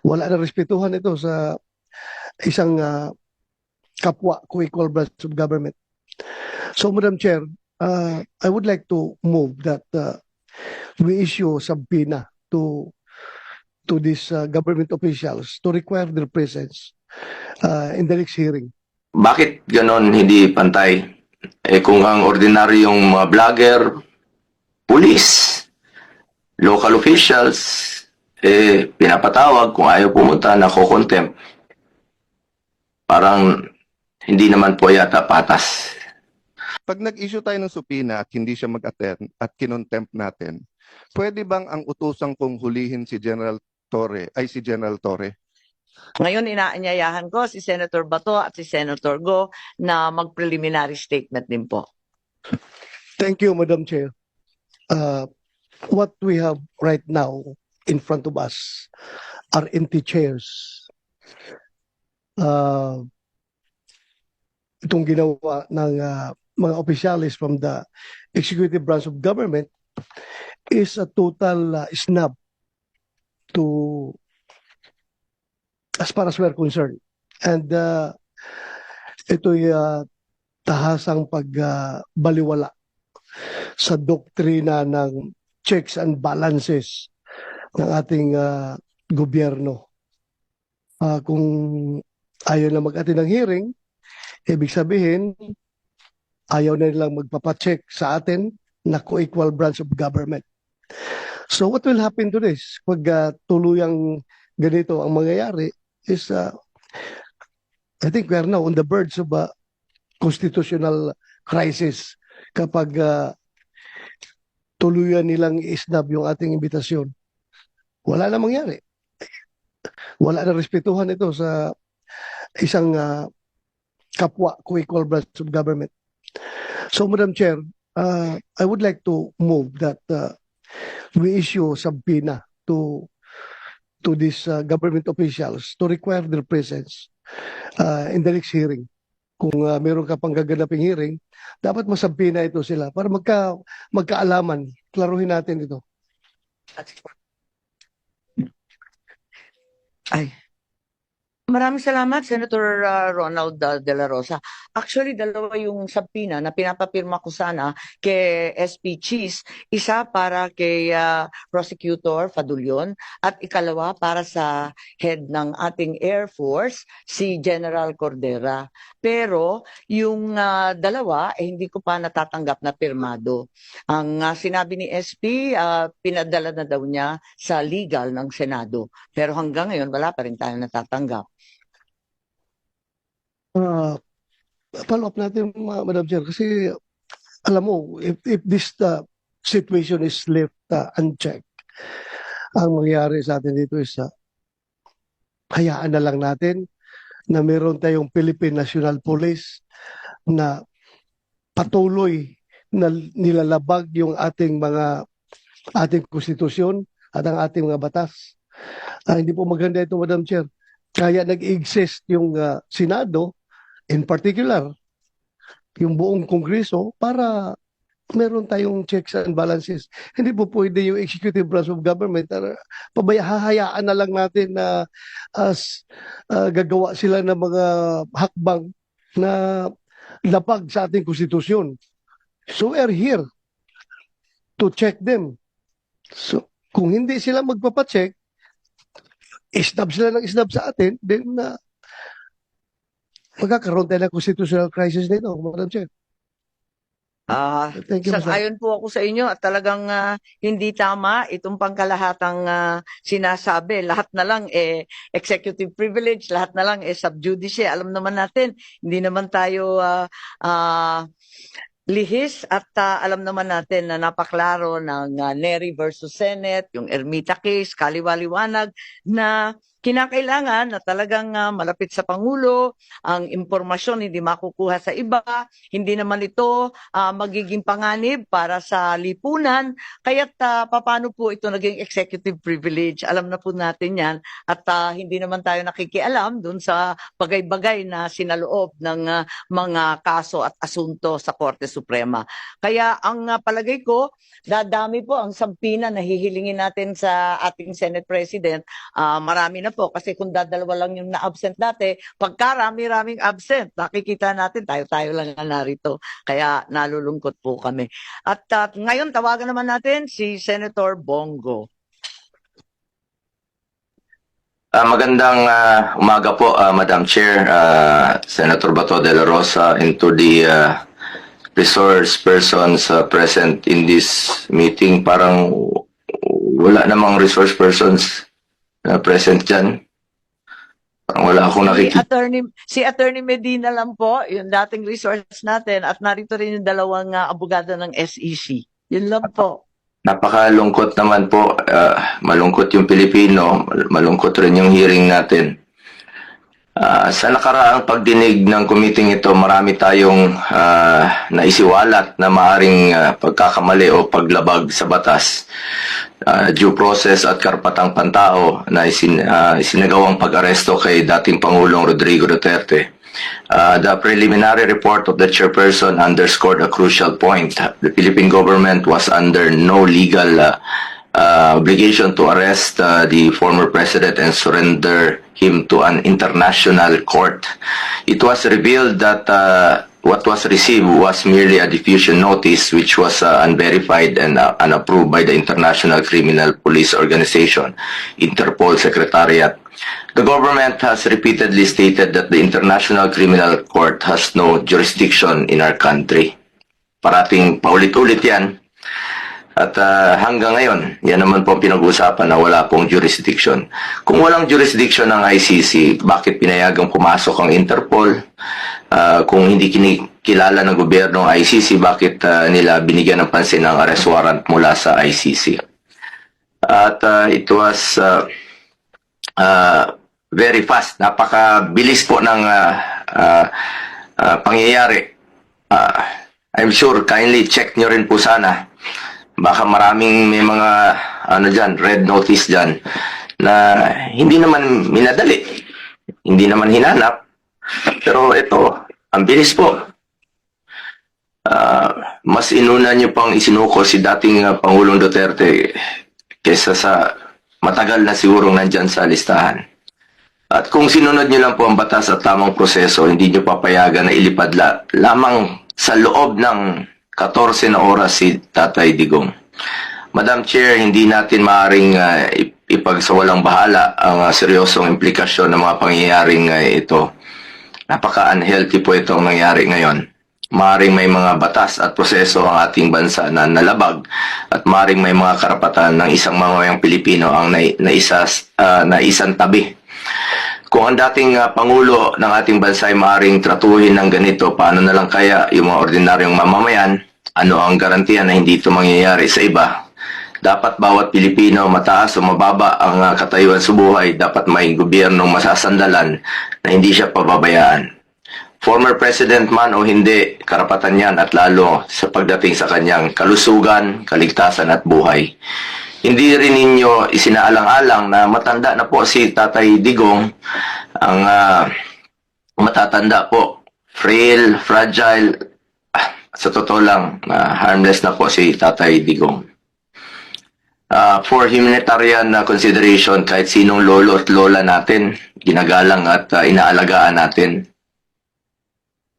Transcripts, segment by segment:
Wala na respetuhan ito sa isang kapwa co-equal branch of government. So, Madam Chair, I would like to move that we issue subpoena to these government officials to require their presence in the next hearing. Bakit ganon hindi pantay? Kung ang ordinaryong mga vlogger, police, local officials, pinapatawag kung ayaw pumunta, nako-contempt. Parang hindi naman po yata patas. Pag nag-issue tayo ng subpoena at hindi siya mag-attend at kinontempt natin, pwede bang ang utusang kong hulihin si General Torre ay si General Torre? Ngayon, inaanyayahan ko si Senator Bato at si Senator Go na mag-preliminary statement din po. Thank you, Madam Chair. What we have right now in front of us are empty chairs. Itong ginawa ng mga officials from the executive branch of government is a total snub to as far as we're concerned. And ito'y tahasang pagbaliwala sa doktrina ng checks and balances ng ating gobyerno. Kung ayaw na mag-attend ng hearing, ibig sabihin, ayaw na nilang magpapacheck sa atin na co-equal branch of government. So what will happen to this? Pag tuluyang ganito ang mangyayari is, I think we are now on the verge of a constitutional crisis kapag tuluyan nilang isnab yung ating imbitasyon. Wala na mangyari. Wala na respetuhan ito sa isang kapwa co-equal branch of government. So, Madam Chair, I would like to move that we issue subpoena to these government officials to require their presence in the next hearing. Kung meron ka pang gaganaping hearing, dapat masabina ito sila para magkaalaman. Klaruhin natin ito. Ay. Maraming salamat, Senator Ronald De La Rosa. Actually, dalawa yung subpoena na pinapapirma ko sana kay SP Cheese. Isa para kay Prosecutor Fadulyon at ikalawa para sa head ng ating Air Force, si General Cordera. Pero yung dalawa, hindi ko pa natatanggap na pirmado. Ang sinabi ni SP, pinadala na daw niya sa legal ng Senado. Pero hanggang ngayon, wala pa rin tayong natatanggap. Follow up natin, Madam Chair, kasi alam mo, if this situation is left unchecked, ang mangyayari sa atin dito is hayaan na lang natin na meron tayong Philippine National Police na patuloy na nilalabag yung ating konstitusyon at ang ating mga batas. Hindi po maganda ito, Madam Chair. Kaya nag-exist yung Senado, in particular, yung buong Kongreso, para meron tayong checks and balances. Hindi po pwede yung executive branch of government, hahayaan na lang natin na gagawa sila ng mga hakbang na lapag sa ating konstitusyon. So we are here to check them. So kung hindi sila magpapacheck, isnab sila ng isnab sa atin, then magkakaroon tayo ng constitutional crisis nito, Madam Chair. Thank you, Ayon po ako sa inyo at talagang hindi tama itong pangkalahatang sinasabi. Lahat na lang executive privilege, lahat na lang sub judice. Alam naman natin, hindi naman tayo lihis at alam naman natin na napaklaro ng Nery versus Senate, yung Ermita case, kaliwaliwanag na kinakailangan na talagang malapit sa Pangulo, ang impormasyon hindi makukuha sa iba, hindi naman ito magiging panganib para sa lipunan, kaya't paano po ito naging executive privilege? Alam na po natin yan at hindi naman tayo nakikialam dun sa bagay-bagay na sinaloob ng mga kaso at asunto sa Korte Suprema. Kaya ang palagay ko, dadami po ang sampina na hihilingin natin sa ating Senate President. Marami na na po kasi kung dadalawa lang yung na-absent dati, pagkarami-raming absent, nakikita natin tayo-tayo lang na narito. Kaya nalulungkot po kami. At ngayon, tawagan naman natin si Senator Bongo. Magandang umaga po, Madam Chair, Senator Bato de la Rosa, and to the resource persons present in this meeting. Parang wala namang resource persons na present dyan. Parang wala akong nakikita. Si Attorney Medina lang po, yung dating resource natin, at narito rin yung dalawang abogado ng SEC. Yun lang po. Napakalungkot naman po. Malungkot yung Pilipino, malungkot rin yung hearing natin. Sa nakaraang pagdinig ng committee ito, marami tayong naisiwalat na maaring pagkakamali o paglabag sa batas, due process at karapatang pantao na isinagawang pag-aresto kay dating Pangulong Rodrigo Duterte. The preliminary report of the chairperson underscored a crucial point. The Philippine government was under no legal obligation to arrest the former president and surrender him to an international court. It was revealed that what was received was merely a diffusion notice which was unverified and unapproved by the International Criminal Police Organization, Interpol Secretariat. The government has repeatedly stated that the International Criminal Court has no jurisdiction in our country. Parating paulit-ulit yan. At hanggang ngayon, yan naman po pinag-uusapan na wala pong jurisdiction. Kung walang jurisdiction ng ICC, bakit pinayagang pumasok ang Interpol? Kung hindi kinikilala ng gobyerno ng ICC, bakit nila binigyan ng pansin ang arrest warrant mula sa ICC? At it was very fast. Napakabilis po ng pangyayari. I'm sure, kindly check nyo rin po sana. Baka maraming may mga red notice dyan na hindi naman minadali, hindi naman hinanap. Pero ito, ang bilis po. Mas inuna nyo pang isinuko si dating Pangulong Duterte kesa sa matagal na sigurong nandyan sa listahan. At kung sinunod nyo lang po ang batas at tamang proseso, hindi nyo papayagan na ilipad lamang sa loob ng 14 na oras si Tatay Digong. Madam Chair, hindi natin maaaring ipagsawalang bahala ang seryosong implikasyon ng mga pangyayaring ito. Napaka-unhealthy po itong nangyari ngayon. Maaaring may mga batas at proseso ang ating bansa na nalabag at maaaring may mga karapatan ng isang mamamayang Pilipino ang naisang tabi. Kung ang dating Pangulo ng ating bansa ay maaaring tratuhin ng ganito, paano na lang kaya yung mga ordinaryong mamamayan? Ano ang garantiya na hindi ito mangyayari sa iba? Dapat bawat Pilipino, mataas o mababa ang katayuan sa buhay, dapat may gobyernong masasandalan na hindi siya pababayaan. Former President man o hindi, karapatan yan at lalo sa pagdating sa kanyang kalusugan, kaligtasan at buhay. Hindi rin ninyo isinaalang-alang na matanda na po si Tatay Digong, ang matatanda po, frail, fragile, sa totoo lang, harmless na po si Tatay Digong. For humanitarian consideration, kahit sinong lolo at lola natin, ginagalang at inaalagaan natin.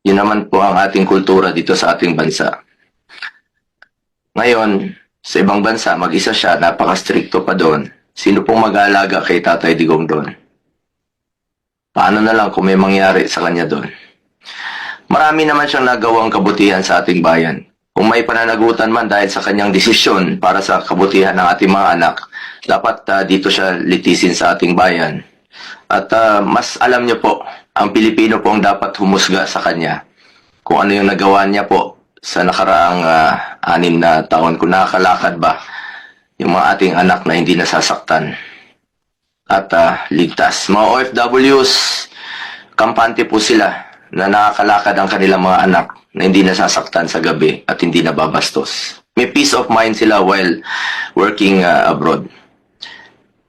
Yun naman po ang ating kultura dito sa ating bansa. Ngayon, sa ibang bansa, mag-isa siya, napaka-stricto pa doon. Sino pong mag-aalaga kay Tatay Digong doon? Paano na lang kung may mangyari sa kanya doon? Marami naman siyang nagawang kabutihan sa ating bayan. Kung may pananagutan man dahil sa kanyang desisyon para sa kabutihan ng ating mga anak, dapat dito siya litisin sa ating bayan. At mas alam niyo po, ang Pilipino po ang dapat humusga sa kanya. Kung ano yung nagawa niya po sa nakaraang 6 na taon, kung nakakalakad ba yung mga ating anak na hindi nasasaktan at ligtas. Mga OFWs, kampante po sila na nakakalakad ang kanilang mga anak na hindi nasasaktan sa gabi at hindi nababastos. May peace of mind sila while working abroad.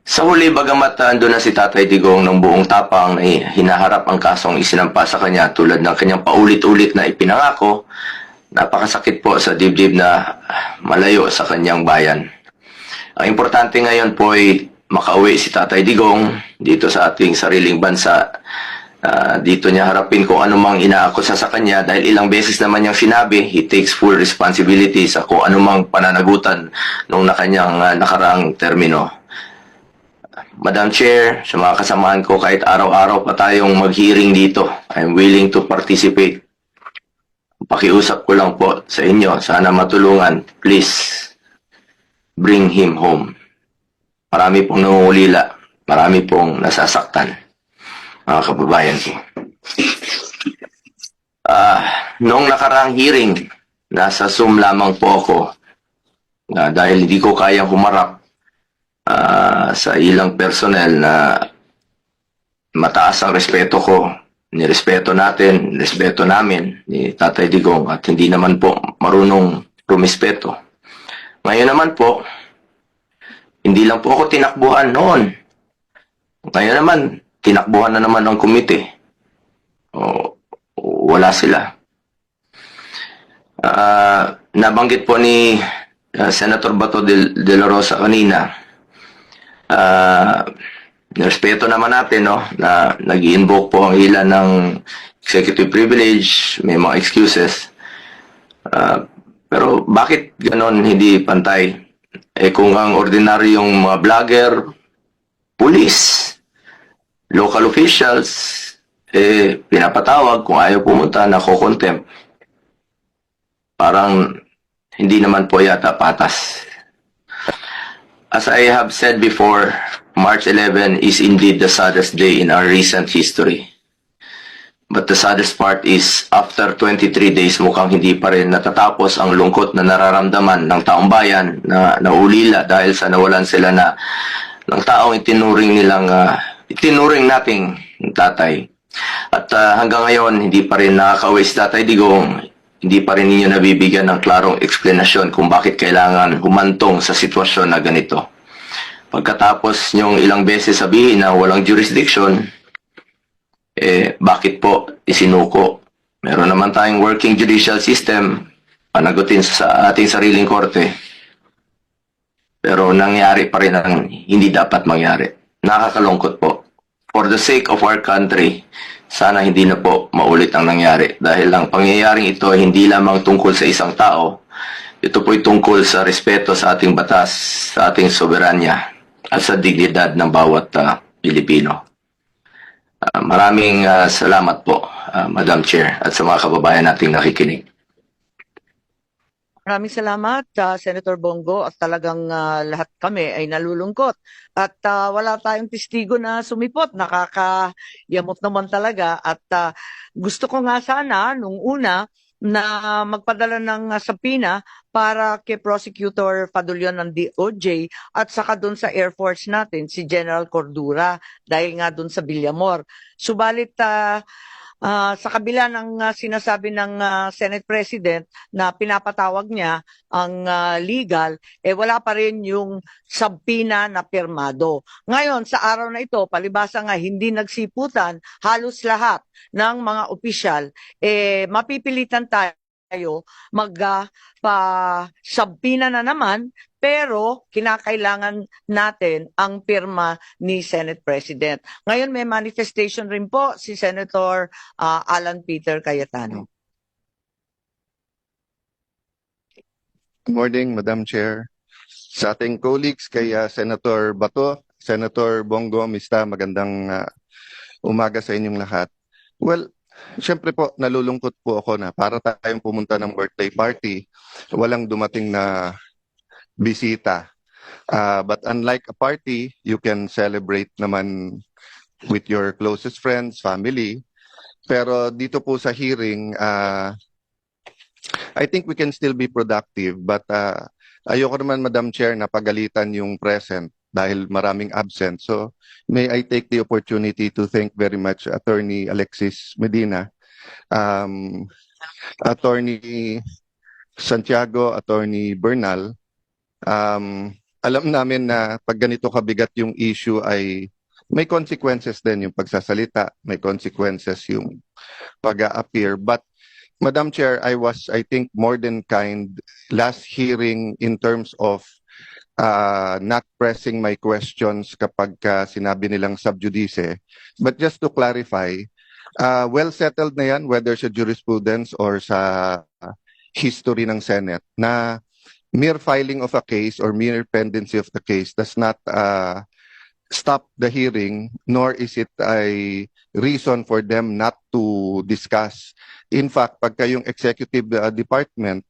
Sa huli, bagamat ando na si Tatay Digong ng buong tapang na hinaharap ang kasong isinampa sa kanya tulad ng kanyang paulit-ulit na ipinangako, napakasakit po sa dibdib na malayo sa kanyang bayan. Ang importante ngayon po ay makauwi si Tatay Digong dito sa ating sariling bansa. Dito niya harapin kung anumang inaakusa sa kanya dahil ilang beses naman niyang sinabi, he takes full responsibility sa kung anumang pananagutan nung kanyang nakaraang termino. Madam Chair, sa mga kasamahan ko, kahit araw-araw pa tayong mag-hearing dito, I'm willing to participate. Pakiusap ko lang po sa inyo, sana matulungan, please, bring him home. Marami pong nangungulila, marami pong nasasaktan, mga kababayan ko. Noong nakaraang hearing, nasa Zoom lamang po ako dahil hindi ko kayang humarap sa ilang personnel na mataas ang respeto ko, nirespeto natin, respeto namin ni Tatay Digong at hindi naman po marunong rumispeto. Ngayon naman po, hindi lang po ako tinakbuhan noon. Ngayon naman, tinakbuhan na naman ng komite. Wala sila. Nabanggit po ni Senator Bato de la Rosa kanina, respeto naman natin na nag-invoke po ang ilan ng executive privilege, may mga excuses. Pero bakit ganon hindi pantay? Kung ang ordinaryong mga vlogger, police, local officials, pinapatawag kung ayaw pumunta na ko-contempt. Parang hindi naman po yata patas. As I have said before, March 11 is indeed the saddest day in our recent history. But the saddest part is, after 23 days, mukhang hindi pa rin natatapos ang lungkot na nararamdaman ng taong bayan na naulila dahil sa nawalan sila ng taong itinuring nating tatay. At hanggang ngayon, hindi pa rin nakakauwi si Tatay Digong. Hindi pa rin ninyo nabibigyan ng klarong eksplanasyon kung bakit kailangan humantong sa sitwasyon na ganito. Pagkatapos nyong ilang beses sabihin na walang jurisdiction, bakit po isinuko? Meron naman tayong working judicial system, panagutin sa ating sariling korte. Pero nangyari pa rin ang hindi dapat mangyari. Nakakalungkot po. For the sake of our country, sana hindi na po maulit ang nangyari. Dahil ang pangyayaring ito ay hindi lamang tungkol sa isang tao. Ito po'y tungkol sa respeto sa ating batas, sa ating soberanya, at sa dignidad ng bawat Pilipino. Maraming salamat po, Madam Chair, at sa mga kababayan nating nakikinig. Maraming salamat, Senator Bongo, at talagang lahat kami ay nalulungkot. At wala tayong testigo na sumipot, nakakayamot naman talaga. At gusto ko nga sana, nung una, na magpadala ng subpoena para kay Prosecutor Fadulion ng DOJ at saka doon sa Air Force natin, si General Cordura, dahil nga doon sa Villamor. Subalit, sa kabila ng sinasabi ng Senate President na pinapatawag niya ang legal, wala pa rin yung subpoena na pirmado. Ngayon, sa araw na ito, palibasa nga hindi nagsiputan, halos lahat ng mga opisyal, mapipilitan tayo magpa-subpoena na naman, pero kinakailangan natin ang pirma ni Senate President. Ngayon may manifestation rin po si Senator Alan Peter Cayetano. Good morning, Madam Chair. Sa ating colleagues, kay Senator Bato, Senator Bongo, Mista, magandang umaga sa inyong lahat. Well, syempre po, nalulungkot po ako na para tayong pumunta ng birthday party, walang dumating na bisita. But unlike a party, you can celebrate naman with your closest friends, family. Pero dito po sa hearing, I think we can still be productive. But ayoko naman, Madam Chair, na pagalitan yung present dahil maraming absent. So may I take the opportunity to thank very much Attorney Alexis Medina, Attorney Santiago, Attorney Bernal. Alam namin na pag ganito kabigat yung issue ay may consequences din yung pagsasalita, may consequences yung pag-a-appear. But Madam Chair, I think, more than kind last hearing in terms of not pressing my questions kapag sinabi nilang sub judice. But just to clarify, well settled na yan whether sa jurisprudence or sa history ng Senate na mere filing of a case or mere pendency of the case does not stop the hearing, nor is it a reason for them not to discuss. In fact, pagka yung executive department,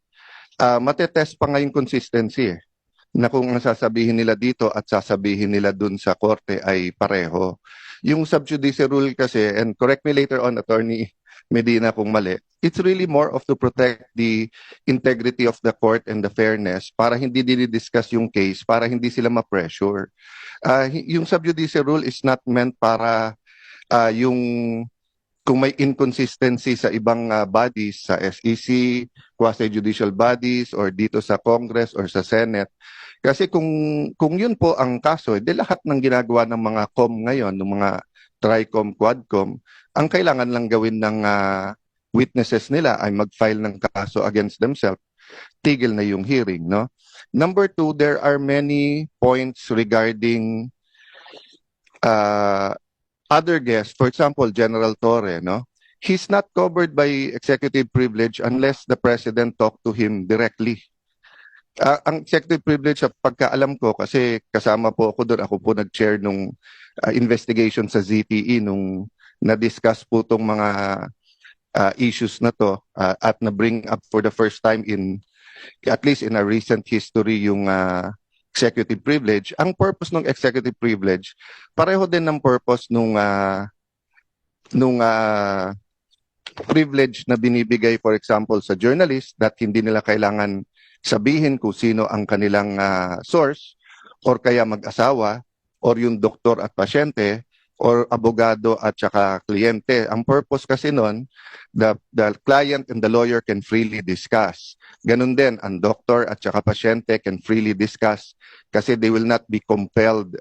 matetest pa nga yung consistency na kung ang sasabihin nila dito at sasabihin nila dun sa korte ay pareho. Yung sub judice rule kasi, and correct me later on, Attorney Medina, kung mali, it's really more of to protect the integrity of the court and the fairness para hindi dinidiscuss yung case, para hindi sila ma-pressure. Yung sub judice rule is not meant para yung kung may inconsistency sa ibang bodies, sa SEC, quasi-judicial bodies, or dito sa Congress or sa Senate. Kasi kung yun po ang kaso, de lahat ng ginagawa ng mga COM ngayon, ng mga TRICOM, QUADCOM, ang kailangan lang gawin ng witnesses nila ay mag-file ng kaso against themselves, tigil na yung hearing, no? Number two, there are many points regarding other guests. For example, General Torre, no? He's not covered by executive privilege unless the president talk to him directly. Ang executive privilege, pagkaalam ko, kasi kasama po ako doon, ako po nag-chair nung investigation sa ZTE nung na-discuss po itong mga issues na to at na-bring up for the first time in, at least in a recent history, yung executive privilege. Ang purpose ng executive privilege, pareho din ng purpose nung privilege na binibigay, for example, sa journalist, that hindi nila kailangan sabihin kung sino ang kanilang source, or kaya mag-asawa, or yung doktor at pasyente, or abogado at saka kliyente. Ang purpose kasi nun, the client and the lawyer can freely discuss. Ganun din, ang doktor at saka pasyente can freely discuss kasi they will not be compelled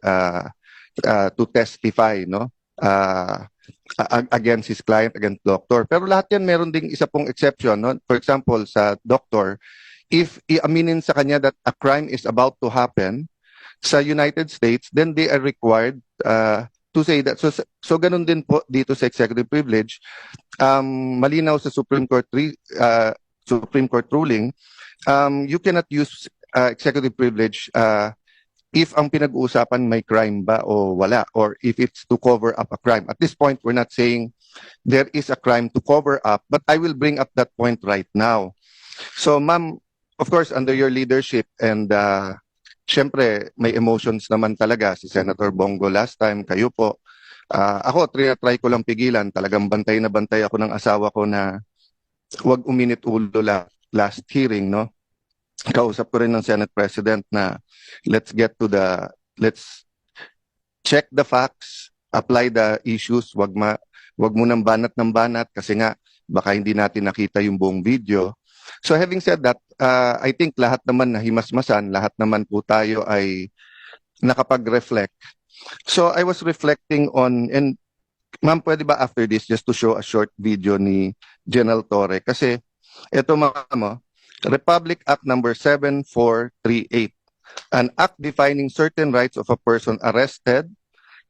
to testify, no? Against his client, against doctor. Pero lahat yan meron ding isa pong exception, no? For example, sa doctor, if iaminin sa kanya that a crime is about to happen sa United States, then they are required to say that. So ganun din po dito sa executive privilege. Malinaw sa Supreme Court ruling, you cannot use executive privilege if ang pinag-uusapan may crime ba o wala, or if it's to cover up a crime. At this point, we're not saying there is a crime to cover up, but I will bring up that point right now. So ma'am, of course, under your leadership, and syempre may emotions naman talaga si Senator Bongo last time, kayo po. Ako, try ko lang pigilan. Talagang bantay na bantay ako ng asawa ko na wag uminit ulo last hearing, no? Kausap ko rin ng Senate President na let's check the facts, apply the issues, wag mo nang banat ng banat kasi nga baka hindi natin nakita yung buong video. So having said that, I think lahat naman nahimasmasan, lahat naman po tayo ay nakapag-reflect. So I was reflecting on, and ma'am, pwede ba after this just to show a short video ni General Torre? Kasi ito ma'am, Republic Act number 7438, an act defining certain rights of a person arrested,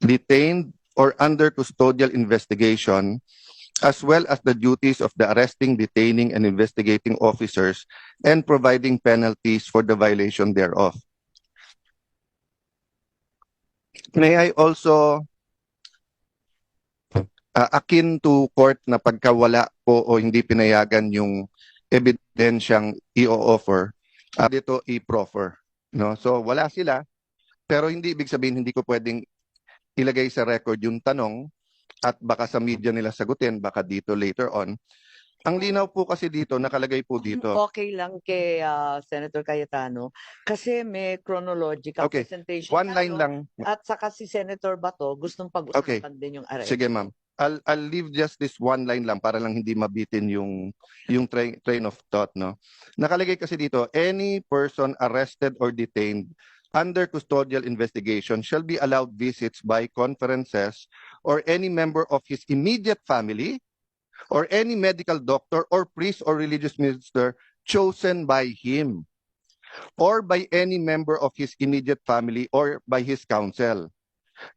detained, or under custodial investigation, as well as the duties of the arresting, detaining, and investigating officers, and providing penalties for the violation thereof. May I also, akin to court na pagkawala po o hindi pinayagan yung ebidensyang i-offer, dito i-proffer. No? So wala sila, pero hindi ibig sabihin hindi ko pwedeng ilagay sa record yung tanong, at baka sa media nila sagutin, baka dito later on. Ang linaw po kasi dito, nakalagay po dito. Okay lang kay Senator Cayetano kasi may chronological Okay, presentation one line tayo. lang. At saka si Senator Bato gustong pag-usapan din yung arrest. Sige ma'am. I'll leave just this one line lang para lang hindi mabitin yung train of thought, no. Nakalagay kasi dito, any person arrested or detained under custodial investigation shall be allowed visits by conferences or any member of his immediate family or any medical doctor or priest or religious minister chosen by him. or by any member of his immediate family or by his counsel.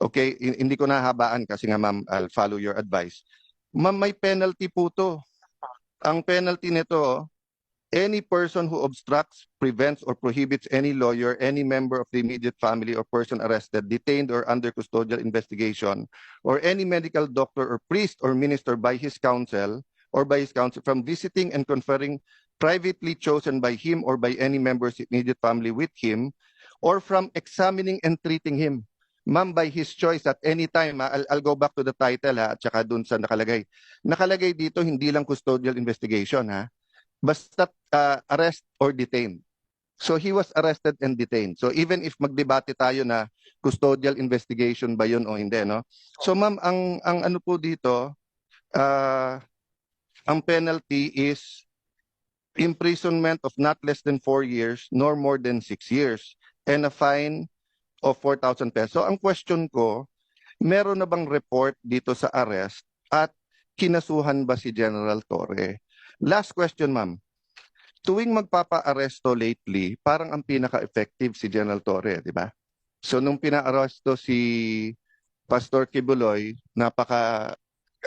Okay, hindi ko nahabaan kasi nga ma'am, I'll follow your advice. Ma'am, may penalty po to. Ang penalty nito, any person who obstructs, prevents, or prohibits any lawyer, any member of the immediate family or person arrested, detained, or under custodial investigation, or any medical doctor or priest or minister by his counsel from visiting and conferring privately chosen by him or by any member's immediate family with him, or from examining and treating him. Ma'am, by his choice at any time, I'll go back to the title at saka dun sa nakalagay. Nakalagay dito, hindi lang custodial investigation basta arrest or detain. So he was arrested and detained. So even if magdebate tayo na custodial investigation ba yun o hindi, no? So ma'am, ang ano po dito, ang penalty is imprisonment of not less than 4 years nor more than 6 years and a fine of 4,000 pesos. So ang question ko, meron na bang report dito sa arrest at kinasuhan ba si General Torre? Last question, ma'am. Tuwing magpapa-aresto lately, parang ang pinaka-effective si General Torre, di ba? So nung pina-aresto si Pastor Kibuloy,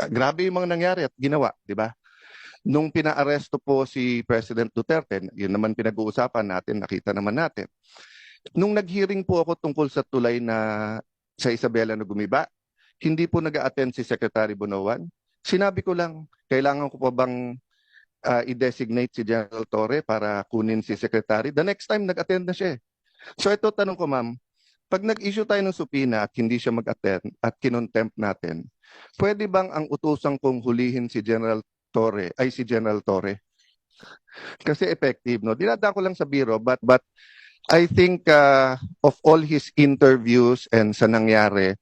grabe yung mga nangyari at ginawa, di ba? Nung pina-aresto po si President Duterte, yun naman pinag-uusapan natin, nakita naman natin. Nung nag-hearing po ako tungkol sa tulay sa Isabela na gumiba, hindi po nag-a-attend si Secretary Bonoan. Sinabi ko lang, kailangan ko pa bang i-designate si General Torre para kunin si Secretary? The next time, nag-attend na siya. So ito, tanong ko ma'am, pag nag-issue tayo ng subpoena at hindi siya mag-attend at kinontempt natin, pwede bang ang utusang kong hulihin si General Torre ay si General Torre? Kasi effective, no? Dinadaan ko lang sa biro, but I think of all his interviews and sa nangyari,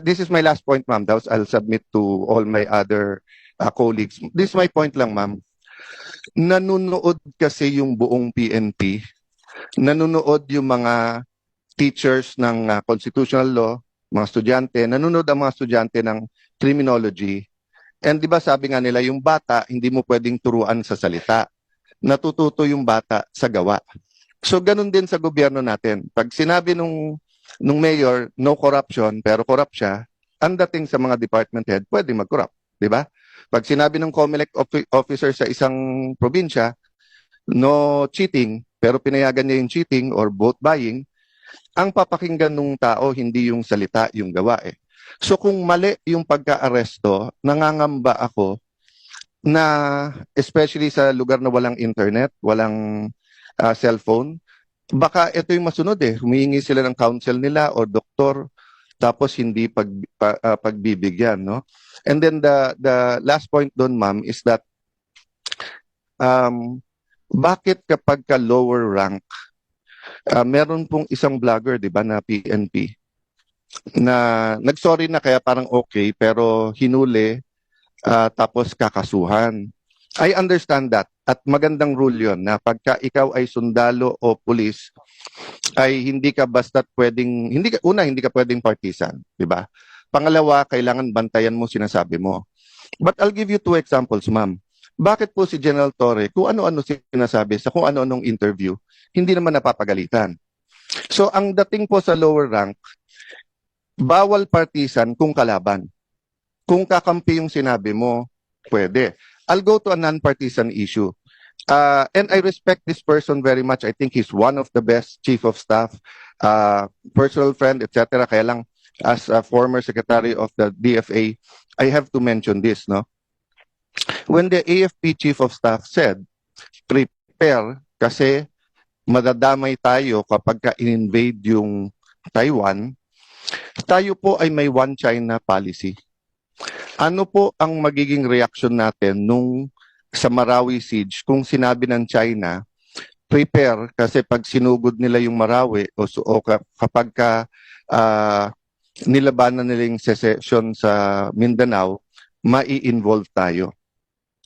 this is my last point, ma'am. I'll submit to all my other colleagues. This is my point lang, ma'am. Nanunood kasi yung buong PNP, nanunood yung mga teachers ng constitutional law, mga estudyante, nanunood ang mga estudyante ng criminology. And di ba sabi nga nila, yung bata, hindi mo pwedeng turuan sa salita. Natututo yung bata sa gawa. So ganun din sa gobyerno natin. Pag sinabi nung mayor, no corruption, pero corrupt siya, ang dating sa mga department head, pwede mag-corrupt. Di ba? Pag sinabi ng COMELEC officer sa isang probinsya, no cheating, pero pinayagan niya yung cheating or vote buying, ang papakinggan ng tao, hindi yung salita, yung gawa eh. So kung mali yung pagka-aresto, nangangamba ako na especially sa lugar na walang internet, walang cellphone, baka ito yung masunod eh. Humihingi sila ng counsel nila o doktor, tapos hindi pagbibigyan, no? And then the last point doon, ma'am, is that bakit kapag ka lower rank, meron pong isang vlogger, di ba, na PNP, na nagsorry na kaya parang okay, pero hinuli, tapos kakasuhan. I understand that. At magandang rule yon na pagka ikaw ay sundalo o pulis, ay hindi ka basta't pwedeng, hindi ka pwedeng partisan, di ba? Pangalawa, kailangan bantayan mo sinasabi mo. But I'll give you 2 examples, ma'am. Bakit po si General Torre, kung ano-ano sinasabi sa kung ano-anong interview, hindi naman napapagalitan? So ang dating po sa lower rank, bawal partisan kung kalaban. Kung kakampi yung sinabi mo, pwede. I'll go to a non-partisan issue. And I respect this person very much. I think he's one of the best chief of staff, personal friend, etc. Kaya lang, as a former secretary of the DFA, I have to mention this, no? When the AFP chief of staff said, prepare kasi madadamay tayo kapag ka-invade yung Taiwan, tayo po ay may one China policy. Ano po ang magiging reaction natin nung sa Marawi siege kung sinabi ng China, prepare kasi pag sinugod nila yung Marawi o kapag nilabanan nila yung secession sa Mindanao, mai-involve tayo.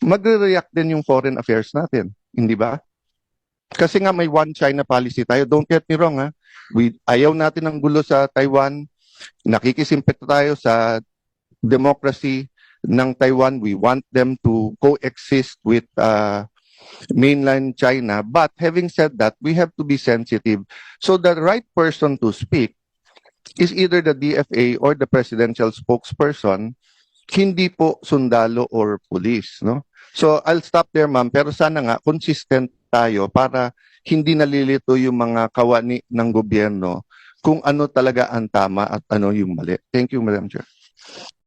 Magre-react din yung foreign affairs natin, hindi ba? Kasi nga may one China policy tayo. Don't get me wrong, ha? Ayaw natin ng gulo sa Taiwan. Nakikisimpet tayo sa democracy ng Taiwan. We want them to coexist with mainland China. But having said that, we have to be sensitive. So the right person to speak is either the DFA or the presidential spokesperson, hindi po sundalo or police, no? So I'll stop there, ma'am, pero sana nga consistent tayo para hindi nalilito yung mga kawani ng gobyerno kung ano talaga ang tama at ano yung mali. Thank you, Madam Chair.